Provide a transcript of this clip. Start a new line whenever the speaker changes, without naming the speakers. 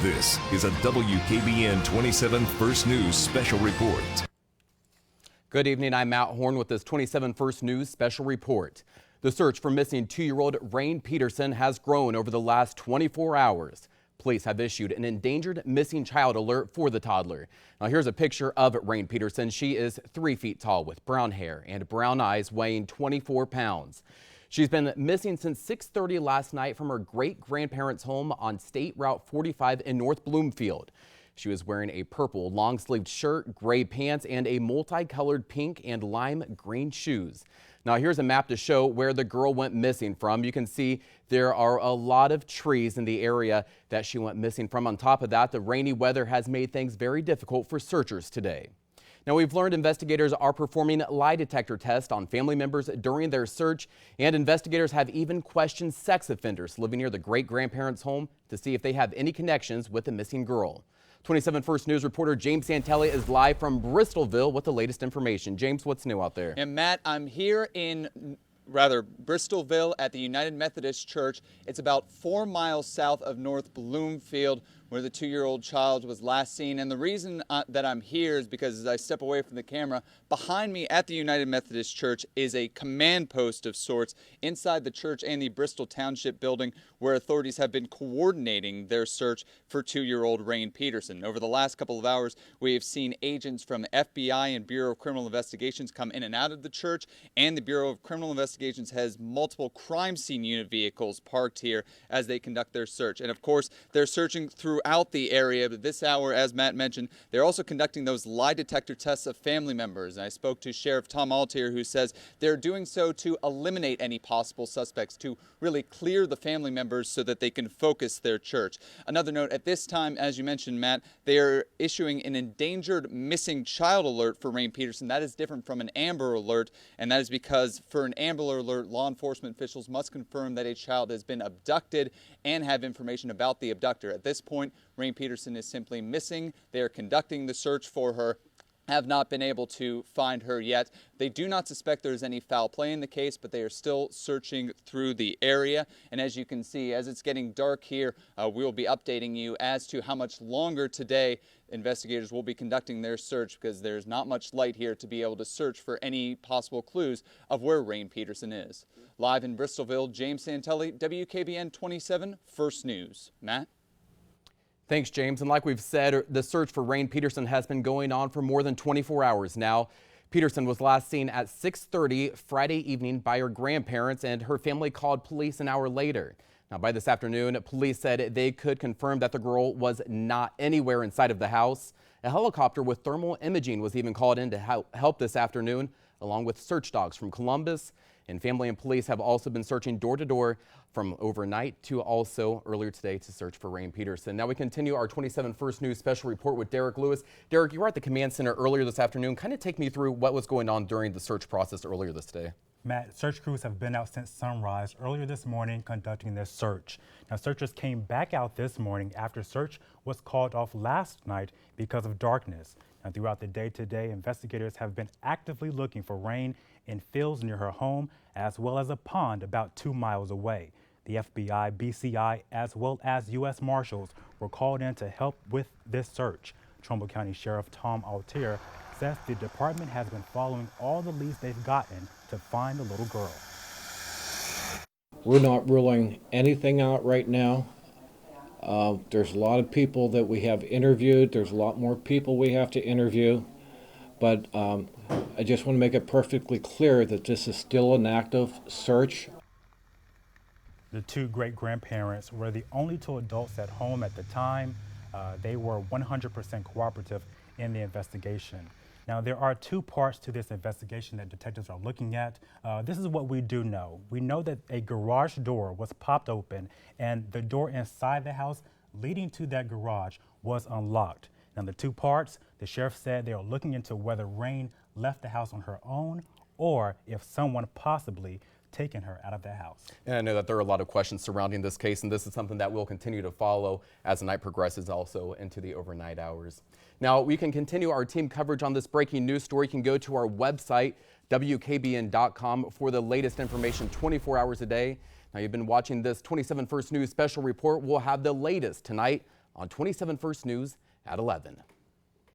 This is a WKBN 27 First News Special Report.
Good evening, I'm Matt Horn with this 27 First News Special Report. The search for missing 2-year-old Rain Peterson has grown over the last 24 hours. Police have issued an endangered missing child alert for the toddler. Now here's a picture of Rain Peterson. She is 3 feet tall with brown hair and brown eyes, weighing 24 pounds. She's been missing since 6:30 last night from her great-grandparents' home on State Route 45 in North Bloomfield. She was wearing a purple long-sleeved shirt, gray pants, and a multicolored pink and lime green shoes. Now here's a map to show where the girl went missing from. You can see there are a lot of trees in the area that she went missing from. On top of that, the rainy weather has made things very difficult for searchers today. Now, we've learned investigators are performing lie detector tests on family members during their search, and investigators have even questioned sex offenders living near the great-grandparents' home to see if they have any connections with the missing girl. 27 First News reporter James Santelli is live from Bristolville with the latest information. James, what's new out there?
And Matt, I'm here in Bristolville at the United Methodist Church. It's about 4 miles south of North Bloomfield, where the 2-year-old child was last seen. And the reason that I'm here is because as I step away from the camera, behind me at the United Methodist Church is a command post of sorts inside the church and the Bristol Township building, where authorities have been coordinating their search for 2-year-old Rain Peterson. Over the last couple of hours, we have seen agents from FBI and Bureau of Criminal Investigations come in and out of the church, and the Bureau of Criminal Investigations has multiple crime scene unit vehicles parked here as they conduct their search. And of course, they're searching throughout the area, but this hour, as Matt mentioned, they're also conducting those lie detector tests of family members. And I spoke to Sheriff Tom Altier, who says they're doing so to eliminate any possible suspects, to really clear the family members so that they can focus their church. Another note, at this time, as you mentioned, Matt, they are issuing an endangered missing child alert for Rain Peterson. That is different from an Amber Alert, and that is because for an Amber Alert, law enforcement officials must confirm that a child has been abducted and have information about the abductor. At this point, Rain Peterson is simply missing. They are conducting the search for her, have not been able to find her yet. They do not suspect there's any foul play in the case, but they are still searching through the area. And as you can see, as it's getting dark here, we'll be updating you as to how much longer today investigators will be conducting their search, because there's not much light here to be able to search for any possible clues of where Rain Peterson is. Live in Bristolville, James Santelli, WKBN 27 First News. Matt?
Thanks, James. And like we've said, the search for Rain Peterson has been going on for more than 24 hours now. Peterson was last seen at 6:30 Friday evening by her grandparents, and her family called police an hour later. Now, by this afternoon, police said they could confirm that the girl was not anywhere inside of the house. A helicopter with thermal imaging was even called in to help this afternoon, along with search dogs from Columbus. And family and police have also been searching door to door from overnight to also earlier today to search for Rain Peterson. Now we continue our 27 First News special report with Derek Lewis. Derek, you were at the command center earlier this afternoon. Kind of take me through what was going on during the search process earlier this day.
Matt, search crews have been out since sunrise earlier this morning conducting their search. Now, searchers came back out this morning after search was called off last night because of darkness. Now, throughout the day today, investigators have been actively looking for Rain in fields near her home, as well as a pond about 2 miles away. The FBI, BCI, as well as U.S. Marshals were called in to help with this search. Trumbull County Sheriff Tom Altier says the department has been following all the leads they've gotten to find the little girl.
We're not ruling anything out right now. There's a lot of people that we have interviewed. There's a lot more people we have to interview. But I just want to make it perfectly clear that this is still an active search.
The two great-grandparents were the only two adults at home at the time. They were 100% cooperative in the investigation. Now, there are two parts to this investigation that detectives are looking at. This is what we do know. We know that a garage door was popped open, and the door inside the house leading to that garage was unlocked. Now, the two parts, the sheriff said they are looking into whether Rain left the house on her own or if someone possibly taken her out of the house.
And I know that there are a lot of questions surrounding this case, and this is something that we'll continue to follow as the night progresses, also into the overnight hours. Now, we can continue our team coverage on this breaking news story. You can go to our website, WKBN.com, for the latest information 24 hours a day. Now, you've been watching this 27 First News special report. We'll have the latest tonight on 27 First News at 11.